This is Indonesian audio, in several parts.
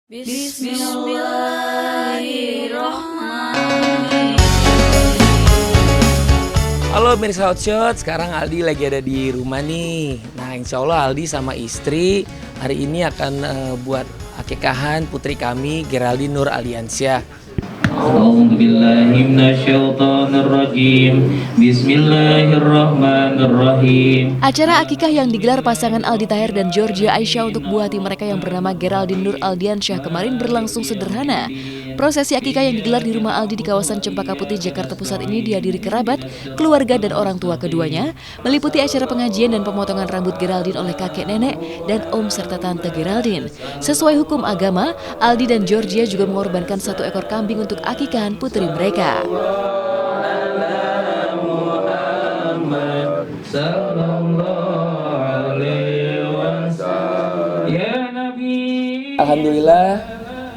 Bismillahirrahmanirrahim. Halo Mirsa Hotshot, sekarang Aldi lagi ada di rumah nih. Nah insya Allah Aldi sama istri hari ini akan buat akikahan putri kami Geraldine Nur Aliansyah. Bismillahirrahmanirrahim. Acara akikah yang digelar pasangan Aldi Taher dan Georgia Aisyah untuk buah hati mereka yang bernama Geraldine Nur Aliansyah kemarin berlangsung sederhana. Prosesi akikah yang digelar di rumah Aldi di kawasan Cempaka Putih, Jakarta Pusat ini dihadiri kerabat, keluarga dan orang tua keduanya, meliputi acara pengajian dan pemotongan rambut Geraldine oleh kakek nenek dan om serta tante Geraldine. Sesuai hukum agama, Aldi dan Georgia juga mengorbankan 1 ekor kambing untuk akikahan putri mereka. Alhamdulillah,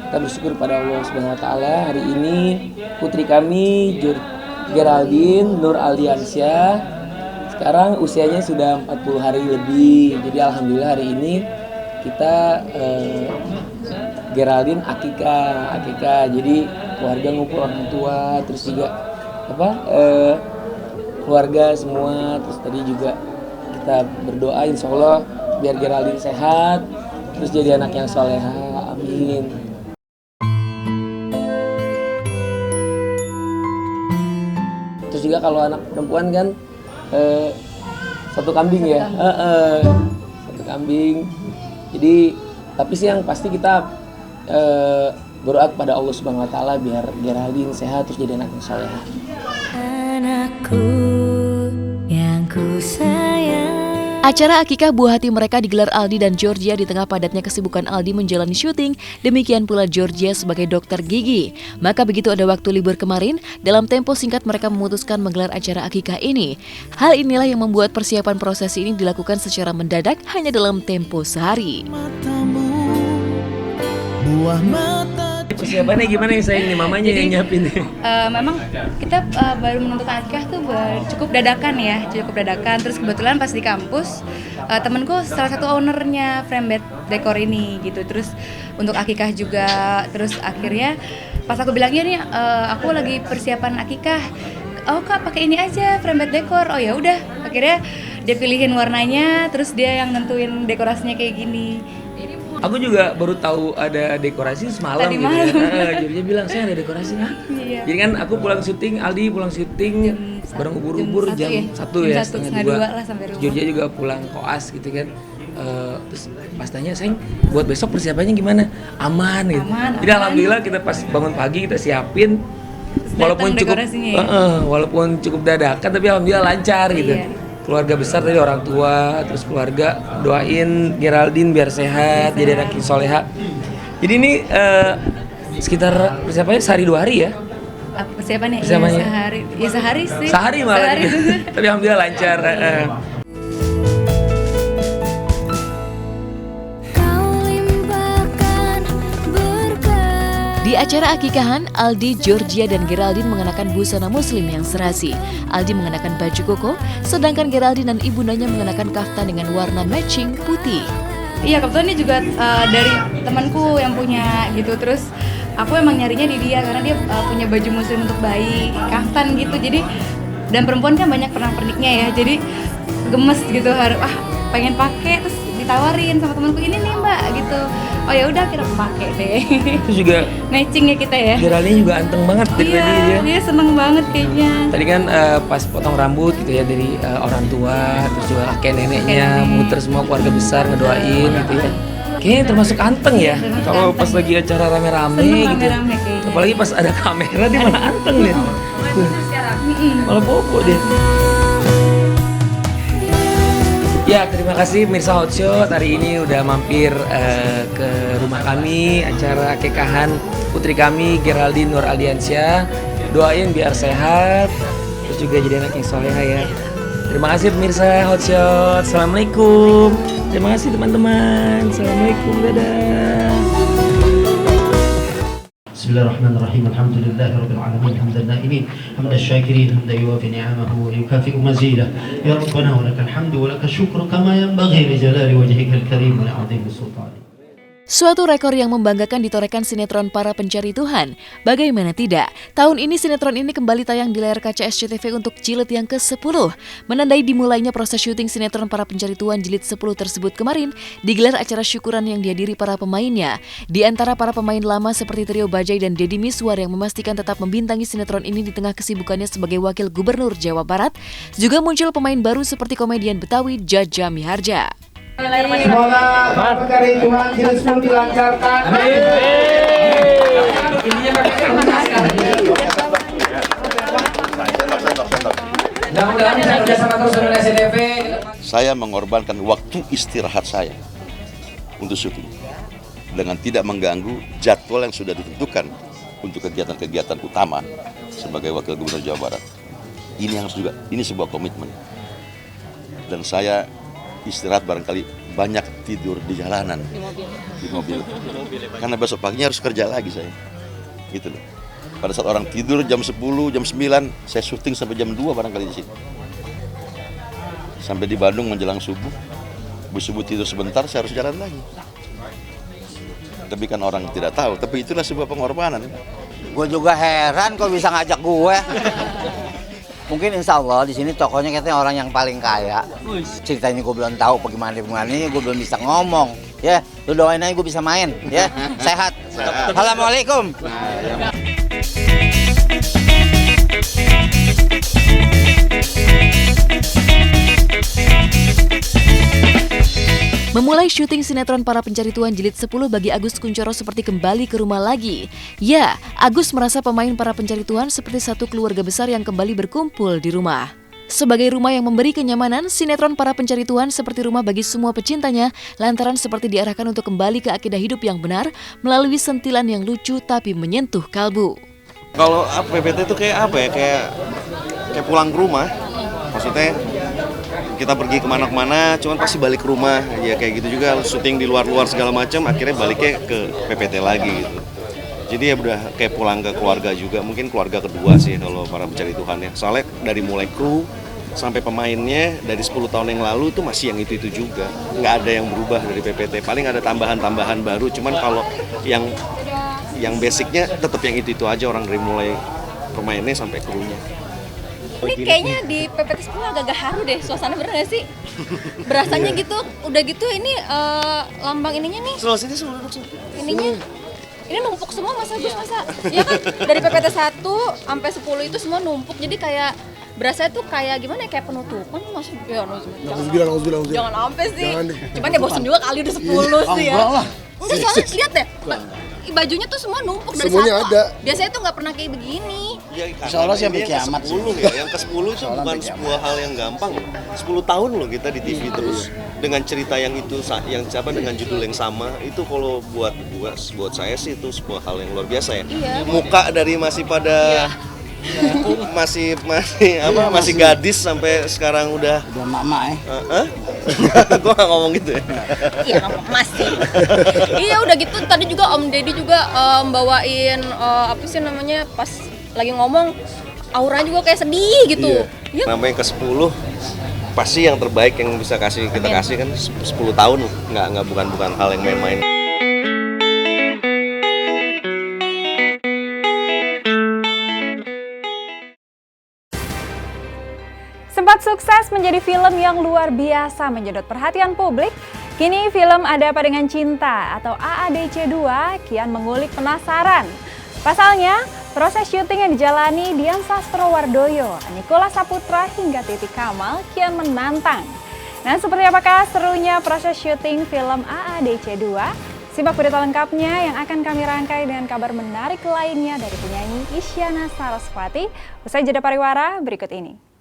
kita bersyukur pada Allah Subhanahu wa taala. Hari ini putri kami Geraldine Nur Aliansyah sekarang usianya sudah 40 hari lebih. Jadi alhamdulillah hari ini kita Geraldine akikah. Jadi keluarga ngumpul, orang tua, terus juga keluarga semua. Terus tadi juga kita berdoa insya Allah biar Geraldine sehat, terus jadi anak yang soleha, amin. Terus juga kalau anak perempuan kan 1 kambing ya, 1 kambing. Jadi tapi sih yang pasti kita berdoa kepada Allah Subhanahu wa taala biar Geraldine sehat terus jadi anak yang soleha. Anakku yang ku sayang. Acara akikah buah hati mereka digelar Aldi dan Georgia di tengah padatnya kesibukan Aldi menjalani syuting, demikian pula Georgia sebagai dokter gigi. Maka begitu ada waktu libur kemarin, dalam tempo singkat mereka memutuskan menggelar acara akikah ini. Hal inilah yang membuat persiapan prosesi ini dilakukan secara mendadak hanya dalam tempo sehari. Persiapannya gimana nih sayang nih, mamanya yang nyiapin nih? Memang kita baru menentukan akikah tuh cukup dadakan. Terus kebetulan pas di kampus temenku salah satu ownernya frame dekor ini gitu. Terus untuk akikah juga. Terus akhirnya pas aku bilangnya nih aku lagi persiapan akikah. Oh kak pakai ini aja frame dekor. Oh ya udah. Akhirnya dia pilihin warnanya. Terus dia yang nentuin dekorasinya kayak gini. Aku juga baru tahu ada dekorasi semalam Tadi gitu malam. ya. Georgia bilang saya ada dekorasi. Iya. Jadi kan aku pulang syuting, Aldi pulang syuting bareng ubur-ubur jam 1 ya, setengah 2 lah sampai rumah. Georgia juga pulang koas gitu kan. Terus pas tanya, sayang buat besok persiapannya gimana? Aman gitu. Jadi alhamdulillah kita pas bangun pagi kita siapin. Walaupun cukup walaupun cukup dadakan tapi alhamdulillah lancar gitu. Iya. Keluarga besar tadi orang tua, terus keluarga doain Geraldine biar sehat, jadi anak yang soleha. Jadi ini sekitar persiapannya sehari 2 hari ya? Persiapannya? Persiapannya? Ya sehari sih. Sehari malah. Tapi alhamdulillah lancar. Di acara akikahan, Aldi, Georgia, dan Geraldine mengenakan busana muslim yang serasi. Aldi mengenakan baju koko, sedangkan Geraldine dan ibundanya mengenakan kaftan dengan warna matching putih. Iya, kebetulan ini juga dari temanku yang punya gitu. Terus aku emang nyarinya di dia karena dia punya baju muslim untuk bayi, kaftan gitu. Jadi dan perempuan kan banyak pernak-perniknya ya. Jadi gemes gitu, harus pengen pakai, terus ditawarin sama temanku, ini nih mbak gitu. Oh ya udah kita pakai deh. Itu juga matching ya kita ya. Geraldine juga anteng banget dari Iya, dia. dia seneng banget kayaknya. Tadi kan pas potong rambut gitu ya dari orang tua, terus juga kakek neneknya, muter semua keluarga besar ngedoain gitu ya. Kayaknya termasuk anteng ya. Kalau pas lagi acara rame-rame gitu. Rame-rame kayaknya. Apalagi pas ada kamera dia malah anteng deh. Malah bobo deh. Ya, terima kasih Mirsa Hotshot hari ini udah mampir ke rumah kami, acara akikahan putri kami Geraldine Nur Aliansyah. Doain biar sehat, terus juga jadi anak yang soleha ya. Terima kasih pemirsa Hotshot. Assalamualaikum. Terima kasih teman-teman. Assalamualaikum. Dadah. Bismillahirrahmanirrahim. Alhamdulillahirabbil alamin. Hamdan na'imin, hamdan syakirin, hamdan yuwafi ni'amahu wa yukafi'u mazidah. Ya Rabbana wa lakal hamdu wa lakal syukru kama yanbaghi li jalali wajhikal karim wa 'azimi sultanik. Suatu rekor yang membanggakan ditorehkan sinetron Para Pencari Tuhan. Bagaimana tidak, tahun ini sinetron ini kembali tayang di layar kaca SCTV untuk jilid yang ke-10. Menandai dimulainya proses syuting sinetron Para Pencari Tuhan jilid 10 tersebut kemarin, digelar acara syukuran yang dihadiri para pemainnya. Di antara para pemain lama seperti Trio Bajai dan Deddy Miswar yang memastikan tetap membintangi sinetron ini di tengah kesibukannya sebagai Wakil Gubernur Jawa Barat, juga muncul pemain baru seperti komedian Betawi Jaja Miharja. Semoga para pencari Tuhan jilid 10 dilancarkan. Saya mengorbankan waktu istirahat saya untuk syuting dengan tidak mengganggu jadwal yang sudah ditentukan untuk kegiatan-kegiatan utama sebagai Wakil Gubernur Jawa Barat. Ini sebuah komitmen. Dan saya istirahat barangkali banyak tidur di jalanan, di mobil. Karena besok paginya harus kerja lagi saya. Gitu loh. Pada saat orang tidur jam 10, jam 9, saya syuting sampai jam 2 barangkali di sini. Sampai di Bandung menjelang subuh. Subuh tidur sebentar, saya harus jalan lagi. Tapi kan orang tidak tahu, tapi itulah sebuah pengorbanan. Gue juga heran kok bisa ngajak gue. Mungkin insya Allah di sini tokonya katanya orang yang paling kaya. Ceritanya gue belum tahu bagaimana gue belum bisa ngomong. Ya, lu doain aja gue bisa main. Ya, sehat. Assalamualaikum. Memulai syuting sinetron Para Pencari Tuhan jilid 10 bagi Agus Kuncoro seperti kembali ke rumah lagi. Ya, Agus merasa pemain Para Pencari Tuhan seperti satu keluarga besar yang kembali berkumpul di rumah. Sebagai rumah yang memberi kenyamanan, sinetron Para Pencari Tuhan seperti rumah bagi semua pecintanya, lantaran seperti diarahkan untuk kembali ke akidah hidup yang benar melalui sentilan yang lucu tapi menyentuh kalbu. Kalau PPT itu kayak apa ya? Kayak pulang ke rumah. Maksudnya kita pergi kemana-kemana, cuman pasti balik ke rumah. Ya kayak gitu juga, syuting di luar-luar segala macam, akhirnya baliknya ke PPT lagi gitu. Jadi ya udah kayak pulang ke keluarga juga, mungkin keluarga kedua sih kalau Para Pencari Tuhan ya. Soalnya dari mulai kru sampai pemainnya dari 10 tahun yang lalu itu masih yang itu-itu juga. Nggak ada yang berubah dari PPT, paling ada tambahan-tambahan baru, cuman kalau yang basicnya tetap yang itu-itu aja, orang dari mulai pemainnya sampai krunya. Ini kayaknya di PPT 10 agak-agak haru deh, suasana bener gak sih? Berasanya gitu, udah gitu ini lambang ininya nih. Sini semua duduk. Ininya, ini numpuk semua masa Gus, masa? Ya kan, dari PPT 1 sampai 10 itu semua numpuk, jadi kayak berasa tuh kayak gimana ya, kayak penutupan masuk. Ya, jangan sampai sih. Cuman ya bosan juga kali udah 10 sih ya. Enggak, soalnya lihat deh, bajunya tuh semua numpuk dari semuanya satu. Ada. Biasanya tuh nggak pernah kayak begini. Ya, Insyaallah sih sampai kiamat. Yang ke-10 itu bukan sebuah hal yang gampang. 10 tahun loh kita di TV terus dengan cerita yang itu, yang dengan judul yang sama. Itu kalau buat saya sih itu sebuah hal yang luar biasa ya. Iya. Muka dari masih pada masih gadis sampai sekarang udah mama Gua nggak ngomong gitu ya. Iya, masih. Iya, udah gitu tadi juga Om Deddy juga bawain apa sih namanya, pas lagi ngomong auranya juga kayak sedih gitu. Iya. Namanya ke-10 pasti yang terbaik yang bisa kita kasih kan 10 tahun, nggak bukan hal yang main-main. Sempat sukses menjadi film yang luar biasa menyedot perhatian publik, kini film Ada Apa Dengan Cinta atau AADC 2 kian mengulik penasaran. Pasalnya, proses syuting yang dijalani Dian Sastrowardoyo, Nicholas Saputra hingga Titi Kamal kian menantang. Nah, seperti apakah serunya proses syuting film AADC 2? Simak berita lengkapnya yang akan kami rangkai dengan kabar menarik lainnya dari penyanyi Isyana Sarasvati. Usai jeda pariwara berikut ini.